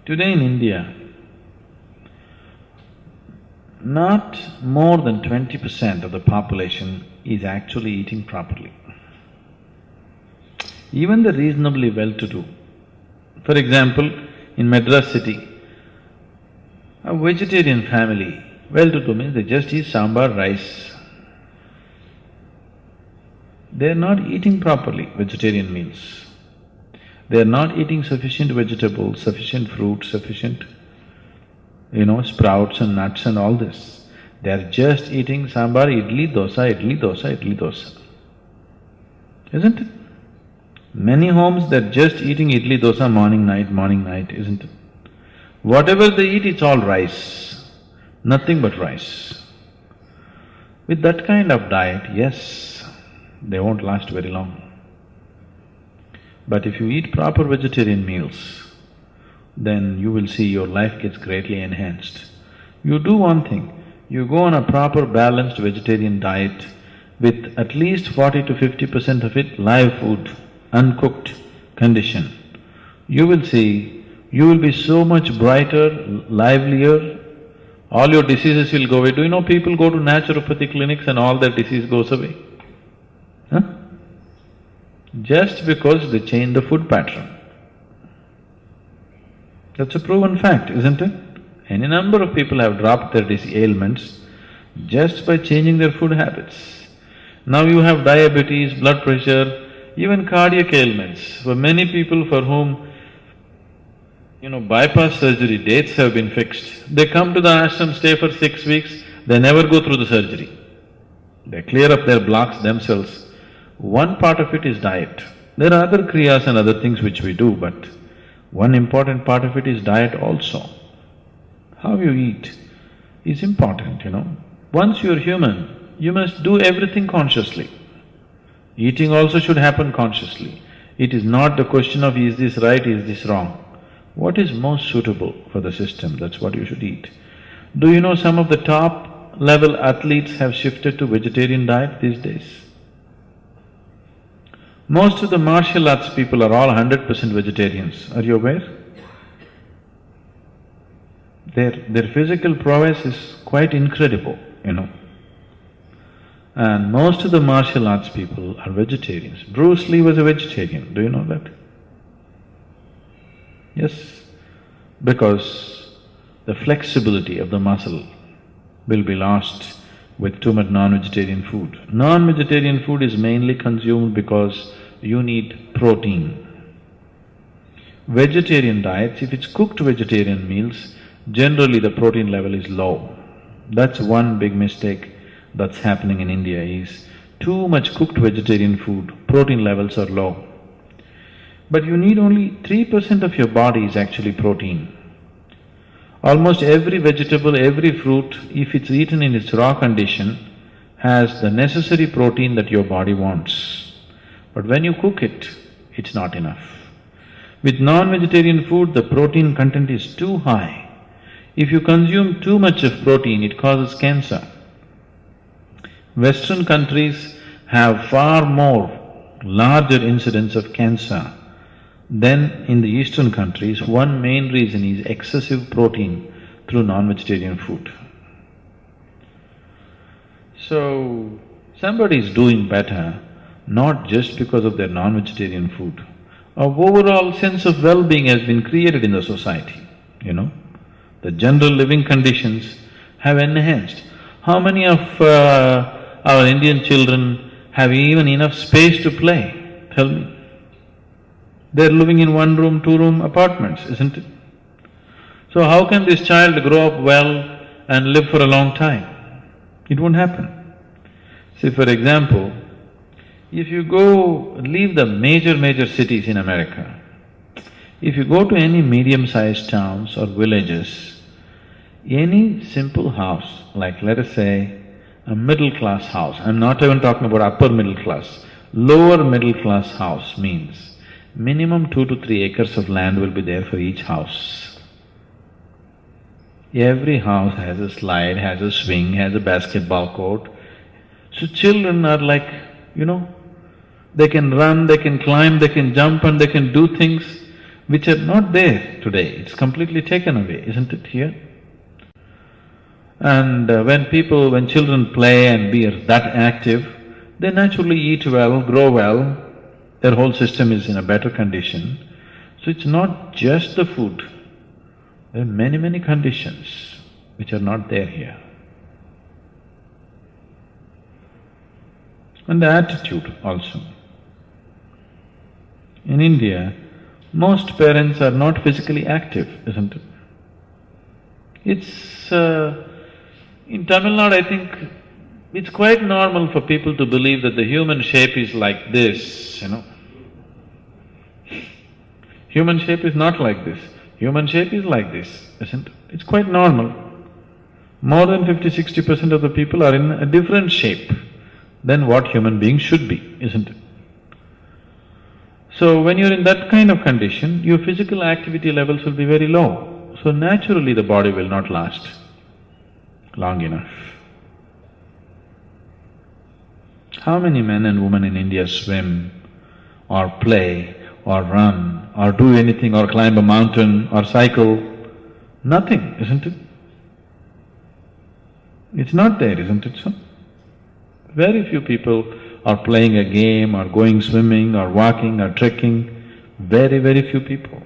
Today in India, not more than 20% of the population is actually eating properly. Even the reasonably well-to-do. For example, in Madras city, a vegetarian family, well-to-do means they just eat sambar, rice. They're not eating properly vegetarian meals. They're not eating sufficient vegetables, sufficient fruit, sufficient, sprouts and nuts and all this. They're just eating sambar, idli, dosa, idli, dosa, idli, dosa. Isn't it? Many homes, they're just eating idli, dosa morning, night, isn't it? Whatever they eat, it's all rice, nothing but rice. With that kind of diet, yes, they won't last very long. But if you eat proper vegetarian meals, then you will see your life gets greatly enhanced. You do one thing, you go on a proper balanced vegetarian diet with at least 40 to 50% of it live food, uncooked condition. You will see, you will be so much brighter, livelier, all your diseases will go away. Do you know people go to naturopathy clinics and all their disease goes away? Huh? Just because they change the food pattern. That's a proven fact, isn't it? Any number of people have dropped their ailments just by changing their food habits. Now you have diabetes, blood pressure, even cardiac ailments. For many people for whom, bypass surgery dates have been fixed, they come to the ashram, stay for 6 weeks, they never go through the surgery. They clear up their blocks themselves. One part of it is diet. There are other kriyas and other things which we do, but one important part of it is diet also. How you eat is important, Once you're human, you must do everything consciously. Eating also should happen consciously. It is not the question of is this right, is this wrong. What is most suitable for the system, that's what you should eat. Do you know some of the top level athletes have shifted to vegetarian diet these days? Most of the martial arts people are all 100% vegetarians, are you aware? Their physical prowess is quite incredible, And most of the martial arts people are vegetarians. Bruce Lee was a vegetarian, do you know that? Yes, because the flexibility of the muscle will be lost with too much non-vegetarian food. Non-vegetarian food is mainly consumed because you need protein. Vegetarian diets, if it's cooked vegetarian meals, generally the protein level is low. That's one big mistake that's happening in India is too much cooked vegetarian food, protein levels are low. But you need only 3% of your body is actually protein. Almost every vegetable, every fruit, if it's eaten in its raw condition, has the necessary protein that your body wants. But when you cook it, it's not enough. With non-vegetarian food, the protein content is too high. If you consume too much of protein, it causes cancer. Western countries have far more larger incidence of cancer than in the eastern countries. One main reason is excessive protein through non-vegetarian food. So, somebody is doing better not just because of their non-vegetarian food. Our overall sense of well-being has been created in the society, The general living conditions have enhanced. How many of our Indian children have even enough space to play? Tell me. They're living in one-room, two-room apartments, isn't it? So how can this child grow up well and live for a long time? It won't happen. See, for example, if you leave the major cities in America, if you go to any medium-sized towns or villages, any simple house, like let us say a middle-class house, I'm not even talking about upper middle class, lower middle-class house means minimum 2 to 3 acres of land will be there for each house. Every house has a slide, has a swing, has a basketball court. So children are like, they can run, they can climb, they can jump and they can do things which are not there today. It's completely taken away, isn't it here? And when children play and be that active, they naturally eat well, grow well, their whole system is in a better condition. So it's not just the food, there are many, many conditions which are not there here. And the attitude also. In India, most parents are not physically active, isn't it? It's… in Tamil Nadu, I think it's quite normal for people to believe that the human shape is like this, Human shape is not like this, human shape is like this, isn't it? It's quite normal. More than 50–60% of the people are in a different shape than what human beings should be, isn't it? So when you're in that kind of condition, your physical activity levels will be very low. So naturally the body will not last long enough. How many men and women in India swim or play or run or do anything or climb a mountain or cycle? Nothing, isn't it? It's not there, isn't it so? Very few people are playing a game or going swimming or walking or trekking, very, very few people.